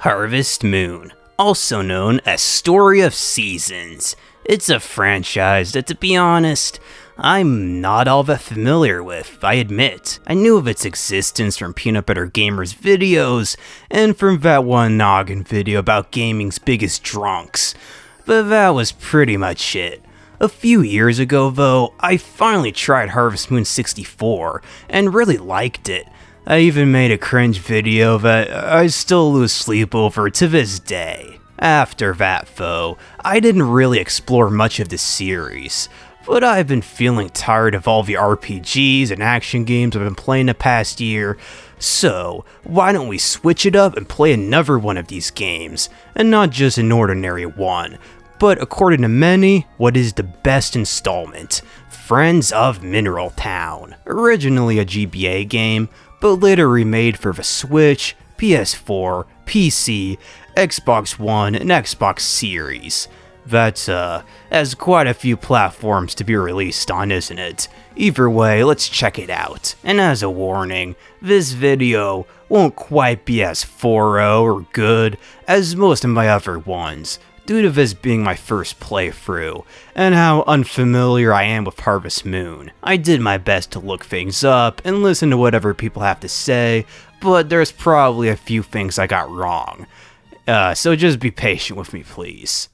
Harvest Moon, also known as Story of Seasons. It's a franchise that, to be honest, I'm not all that familiar with, I admit. I knew of its existence from Peanut Butter Gamer's videos, and from that one Noggin video about gaming's biggest drunks, but that was pretty much it. A few years ago though, I finally tried Harvest Moon 64, and really liked it. I even made a cringe video that I still lose sleep over to this day. After that though, I didn't really explore much of the series, but I've been feeling tired of all the RPGs and action games I've been playing the past year, so why don't we switch it up and play another one of these games, and not just an ordinary one, but according to many, what is the best installment, Friends of Mineral Town. Originally a GBA game, but later remade for the Switch, PS4, PC, Xbox One, and Xbox Series. That has quite a few platforms to be released on, isn't it? Either way, let's check it out. And as a warning, this video won't quite be as thorough or good as most of my other ones, due to this being my first playthrough, and how unfamiliar I am with Harvest Moon. I did my best to look things up and listen to whatever people have to say, but there's probably a few things I got wrong. So just be patient with me, please.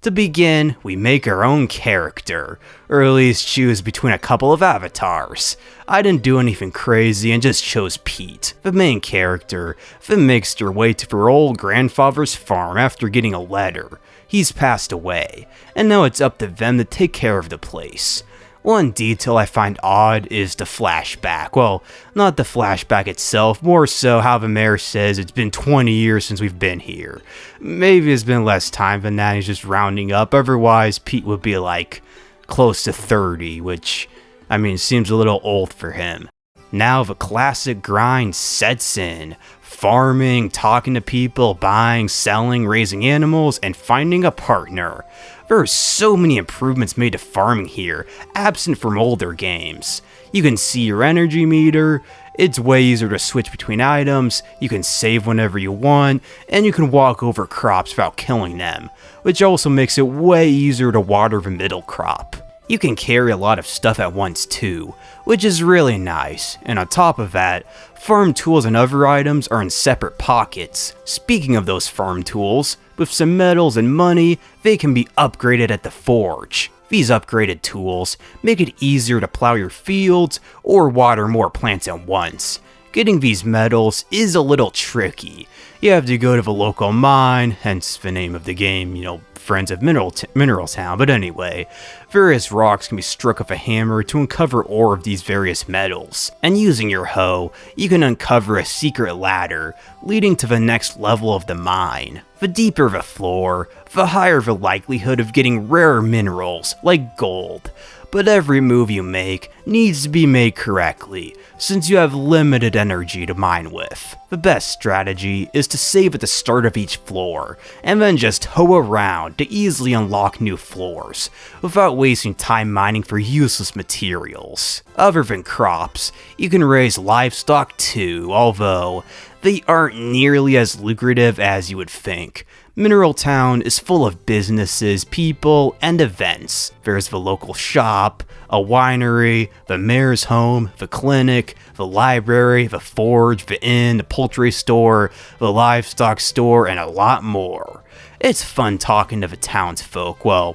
To begin, we make our own character, or at least choose between a couple of avatars. I didn't do anything crazy and just chose Pete, the main character, that makes their way to her old grandfather's farm after getting a letter. He's passed away, and now it's up to them to take care of the place. One detail I find odd is the flashback. Well, not the flashback itself, more so how the mayor says it's been 20 years since we've been here. Maybe it's been less time than that, he's just rounding up, otherwise Pete would be like close to 30, which, I mean, seems a little old for him. Now the classic grind sets in. Farming, talking to people, buying, selling, raising animals, and finding a partner. There are so many improvements made to farming here, absent from older games. You can see your energy meter, it's way easier to switch between items, you can save whenever you want, and you can walk over crops without killing them, which also makes it way easier to water the middle crop. You can carry a lot of stuff at once too, which is really nice, and on top of that, farm tools and other items are in separate pockets. Speaking of those farm tools, with some metals and money, they can be upgraded at the forge. These upgraded tools make it easier to plow your fields or water more plants at once. Getting these metals is a little tricky. You have to go to the local mine, hence the name of the game, Friends of Mineral Town, but anyway, various rocks can be struck with a hammer to uncover ore of these various metals, and using your hoe, you can uncover a secret ladder, leading to the next level of the mine. The deeper the floor, the higher the likelihood of getting rarer minerals, like gold. But every move you make needs to be made correctly, since you have limited energy to mine with. The best strategy is to save at the start of each floor, and then just hoe around to easily unlock new floors, without wasting time mining for useless materials. Other than crops, you can raise livestock too, although they aren't nearly as lucrative as you would think. Mineral Town is full of businesses, people, and events. There's the local shop, a winery, the mayor's home, the clinic, the library, the forge, the inn, the poultry store, the livestock store, and a lot more. It's fun talking to the townsfolk. Well,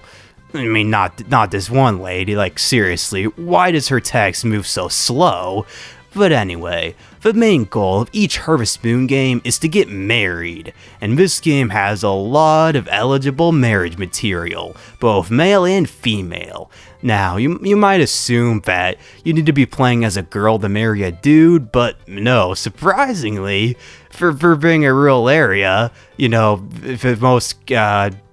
I mean, not this one lady, like seriously, why does her text move so slow? But anyway, the main goal of each Harvest Moon game is to get married, and this game has a lot of eligible marriage material, both male and female. Now, you might assume that you need to be playing as a girl to marry a dude, but no, surprisingly, for being a rural area, the most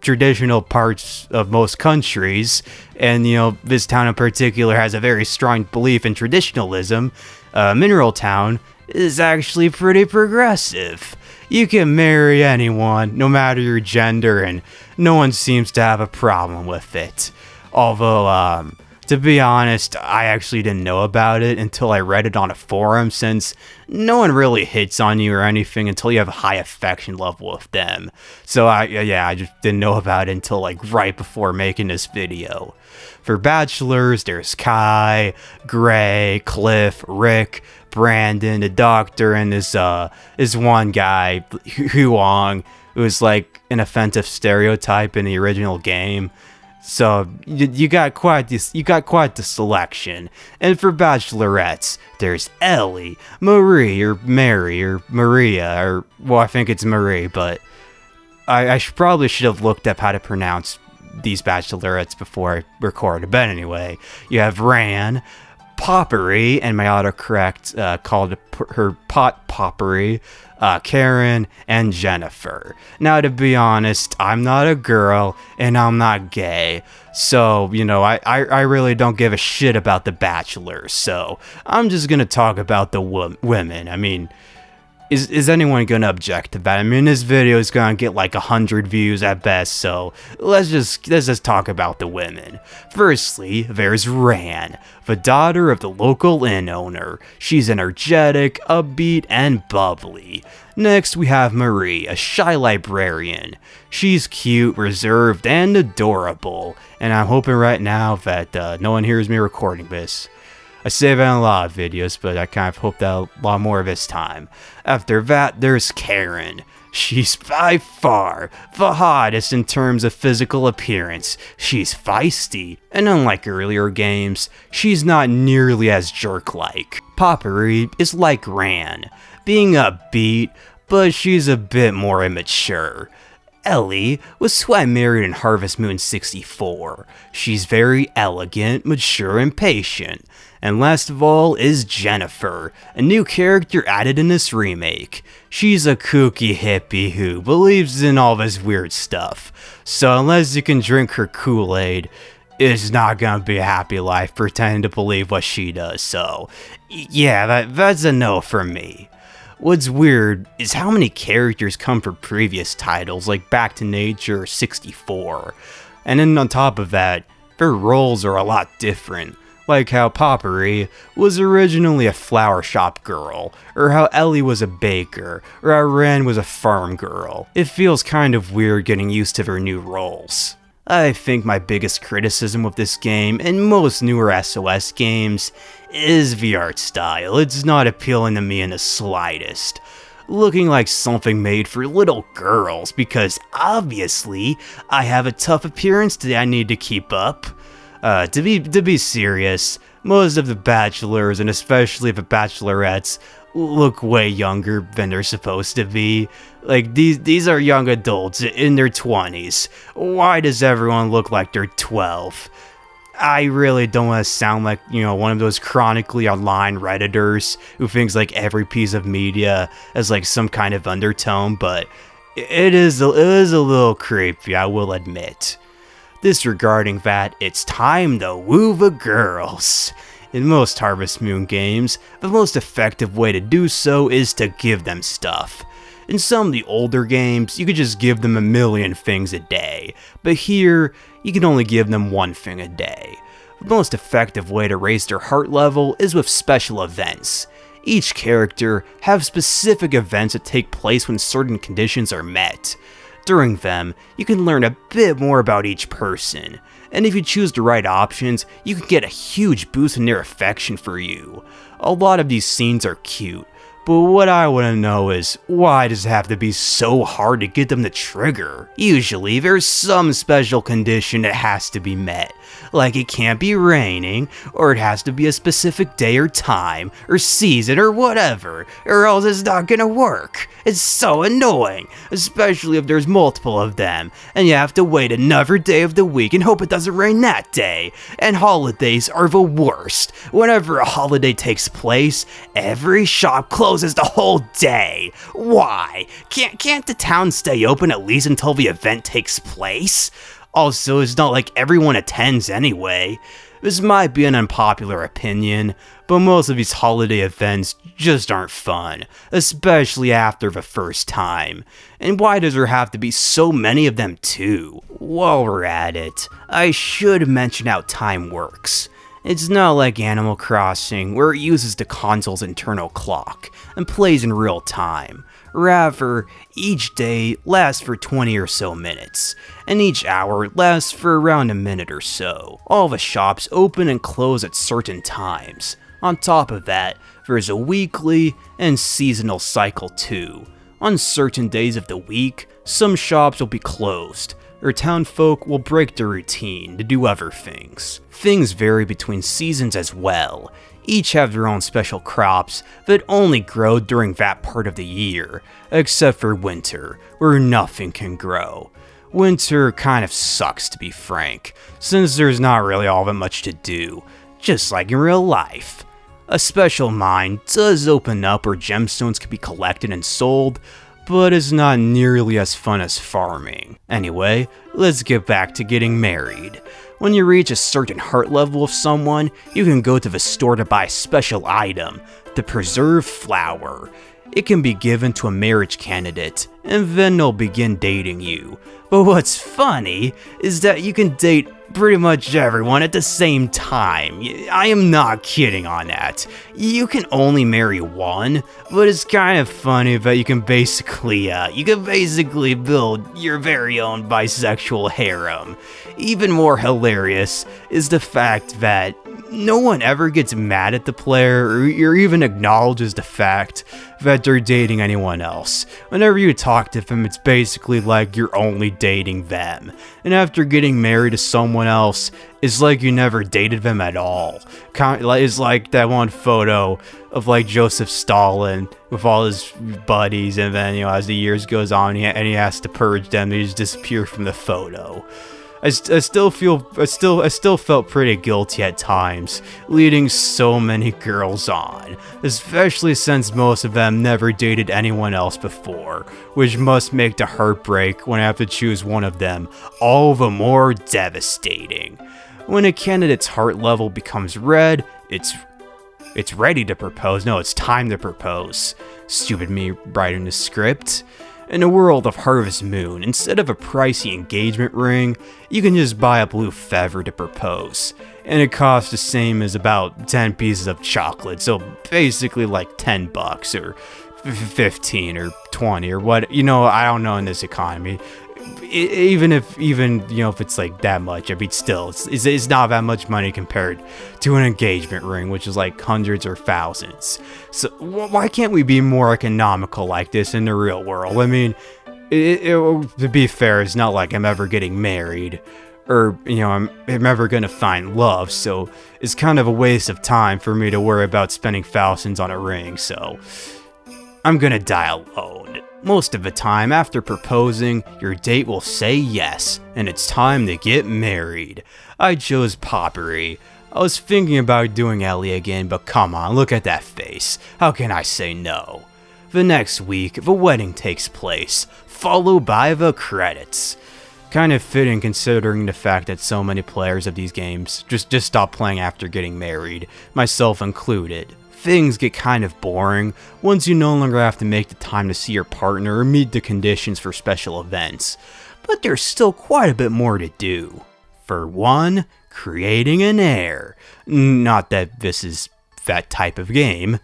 traditional parts of most countries, and this town in particular has a very strong belief in traditionalism, Mineral Town is actually pretty progressive. You can marry anyone, no matter your gender, and no one seems to have a problem with it. Although, To be honest, I actually didn't know about it until I read it on a forum, since no one really hits on you or anything until you have a high affection level with them. So I just didn't know about it until like right before making this video. For bachelors, there's Kai, Gray, Cliff, Rick, Brandon, the doctor, and this one guy, Huang, who is like an offensive stereotype in the original game. So you got quite the selection. And for bachelorettes, there's Ellie, Marie, or Mary, or Maria, or well, I think it's Marie, but I probably should have looked up how to pronounce these bachelorettes before I recorded. But anyway, you have Ran, Poppery, and my autocorrect called her Pot Poppery, Karen, and Jennifer. Now, to be honest, I'm not a girl, and I'm not gay, so, you know, I really don't give a shit about the bachelors, so I'm just gonna talk about the women. I mean, is anyone gonna object to that? I mean, this video is gonna get like 100 views at best, so let's just talk about the women. Firstly, there's Ran, the daughter of the local inn owner. She's energetic, upbeat, and bubbly. Next, we have Marie, a shy librarian. She's cute, reserved, and adorable, and I'm hoping right now that no one hears me recording this. I say that in a lot of videos, but I kind of hope that a lot more this time. After that, there's Karen. She's by far the hottest in terms of physical appearance. She's feisty, and unlike earlier games, she's not nearly as jerk-like. Poppery is like Ran, being upbeat, but she's a bit more immature. Ellie was who I married in Harvest Moon 64. She's very elegant, mature, and patient. And last of all is Jennifer, a new character added in this remake. She's a kooky hippie who believes in all this weird stuff. So unless you can drink her Kool-Aid, it's not gonna be a happy life pretending to believe what she does. So yeah, that's a no from me. What's weird is how many characters come from previous titles like Back to Nature 64. And then on top of that, their roles are a lot different. Like how Poppery was originally a flower shop girl, or how Ellie was a baker, or how Ren was a farm girl. It feels kind of weird getting used to their new roles. I think my biggest criticism of this game, and most newer SOS games, is the art style. It's not appealing to me in the slightest. Looking like something made for little girls, because obviously I have a tough appearance that I need to keep up. To be serious, most of the bachelors, and especially the bachelorettes, look way younger than they're supposed to be. Like, these are young adults in their 20s. Why does everyone look like they're 12? I really don't want to sound like, you know, one of those chronically online Redditors who thinks like every piece of media has like some kind of undertone, but it is a little creepy, I will admit. Disregarding that, it's time to woo the girls. In most Harvest Moon games, the most effective way to do so is to give them stuff. In some of the older games, you could just give them a million things a day, but here, you can only give them one thing a day. The most effective way to raise their heart level is with special events. Each character have specific events that take place when certain conditions are met. During them, you can learn a bit more about each person, and if you choose the right options, you can get a huge boost in their affection for you. A lot of these scenes are cute, but what I want to know is, why does it have to be so hard to get them to trigger? Usually, there's some special condition that has to be met, like it can't be raining, or it has to be a specific day or time, or season, or whatever, or else it's not gonna work. It's so annoying, especially if there's multiple of them, and you have to wait another day of the week and hope it doesn't rain that day. And holidays are the worst. Whenever a holiday takes place, every shop closes the whole day. Why? Can't the town stay open at least until the event takes place? Also, it's not like everyone attends anyway. This might be an unpopular opinion, but most of these holiday events just aren't fun, especially after the first time. And why does there have to be so many of them too? While we're at it, I should mention how time works. It's not like Animal Crossing, where it uses the console's internal clock and plays in real time. Rather, each day lasts for 20 or so minutes, and each hour lasts for around a minute or so. All the shops open and close at certain times. On top of that, there's a weekly and seasonal cycle too. On certain days of the week, some shops will be closed, or townfolk will break their routine to do other things. Things vary between seasons as well. Each have their own special crops that only grow during that part of the year, except for winter, where nothing can grow. Winter kind of sucks, to be frank, since there's not really all that much to do, just like in real life. A special mine does open up where gemstones can be collected and sold, but it's not nearly as fun as farming. Anyway, let's get back to getting married. When you reach a certain heart level of someone, you can go to the store to buy a special item, the preserved flower. It can be given to a marriage candidate, and then they'll begin dating you. But what's funny is that you can date pretty much everyone at the same time. I am not kidding on that. You can only marry one, but it's kind of funny that you can basically build your very own bisexual harem. Even more hilarious is the fact that no one ever gets mad at the player or even acknowledges the fact that they're dating anyone else. Whenever you talk to them, it's basically like you're only dating them. And after getting married to someone else, it's like you never dated them at all. It's like that one photo of like Joseph Stalin with all his buddies, and then as the years goes on and he has to purge them, they just disappear from the photo. I still felt pretty guilty at times, leading so many girls on, especially since most of them never dated anyone else before, which must make the heartbreak when I have to choose one of them all the more devastating. When a candidate's heart level becomes red, it's ready to propose. No, it's time to propose. Stupid me writing the script. In a world of Harvest Moon, instead of a pricey engagement ring, you can just buy a blue feather to propose, and it costs the same as about 10 pieces of chocolate, so basically like $10 or 15 or 20 or what, I don't know in this economy. Even if it's like that much, I mean, still, it's not that much money compared to an engagement ring, which is like hundreds or thousands. So why can't we be more economical like this in the real world? I mean, to be fair, it's not like I'm ever getting married, or I'm ever gonna find love, so it's kind of a waste of time for me to worry about spending thousands on a ring, so I'm gonna die alone. Most of the time, after proposing, your date will say yes, and it's time to get married. I chose Potpourri. I was thinking about doing Ellie again, but come on, look at that face. How can I say no? The next week, the wedding takes place, followed by the credits. Kind of fitting considering the fact that so many players of these games just stop playing after getting married, myself included. Things get kind of boring once you no longer have to make the time to see your partner or meet the conditions for special events, but there's still quite a bit more to do. For one, creating an heir. Not that this is that type of game.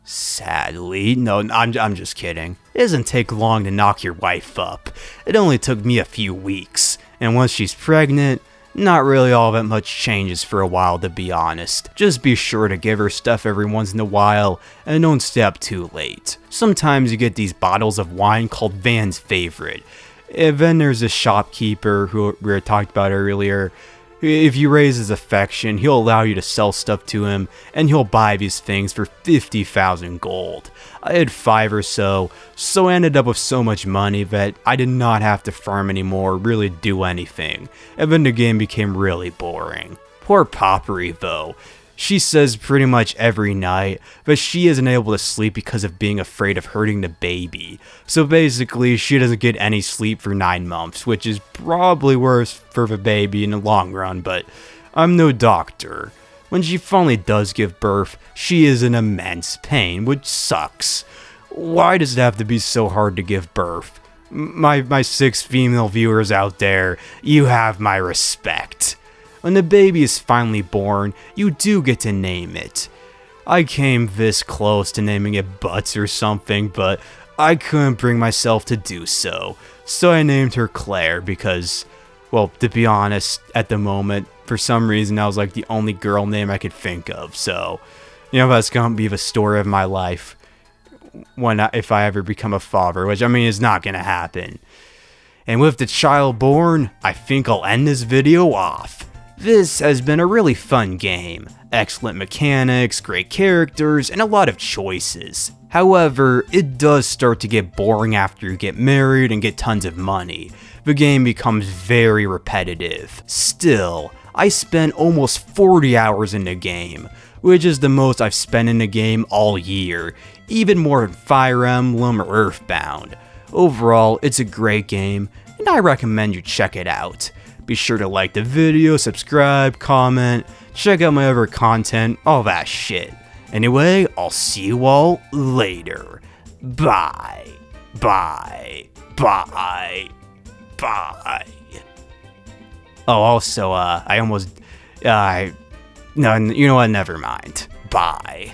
Sadly, no, I'm just kidding. It doesn't take long to knock your wife up. It only took me a few weeks, and once she's pregnant, not really all that much changes for a while, to be honest. Just be sure to give her stuff every once in a while, and don't stay up too late. Sometimes you get these bottles of wine called Van's Favorite. And then there's a shopkeeper who we talked about earlier. If you raise his affection, he'll allow you to sell stuff to him, and he'll buy these things for 50,000 gold. I had 5 or so I ended up with so much money that I did not have to farm anymore or really do anything, and then the game became really boring. Poor Potpourri though. She says pretty much every night that she isn't able to sleep because of being afraid of hurting the baby. So basically, she doesn't get any sleep for 9 months, which is probably worse for the baby in the long run, but I'm no doctor. When she finally does give birth, she is in immense pain, which sucks. Why does it have to be so hard to give birth? My 6 female viewers out there, you have my respect. when the baby is finally born, you do get to name it. I came this close to naming it Butts or something, but I couldn't bring myself to do so. So I named her Claire because, well, to be honest, at the moment, for some reason, that was like the only girl name I could think of. So, that's gonna be the story of my life if I ever become a father, which, is not gonna happen. And with the child born, I think I'll end this video off. This has been a really fun game. Excellent mechanics, great characters, and a lot of choices. However, it does start to get boring after you get married and get tons of money. The game becomes very repetitive. Still, I spent almost 40 hours in the game, which is the most I've spent in the game all year, even more than Fire Emblem or Earthbound. Overall, it's a great game, and I recommend you check it out. Be sure to like the video, subscribe, comment, check out my other content, all that shit. Anyway, I'll see you all later. Bye. Bye. Bye. Bye. Oh, also, no, you know what, never mind. Bye.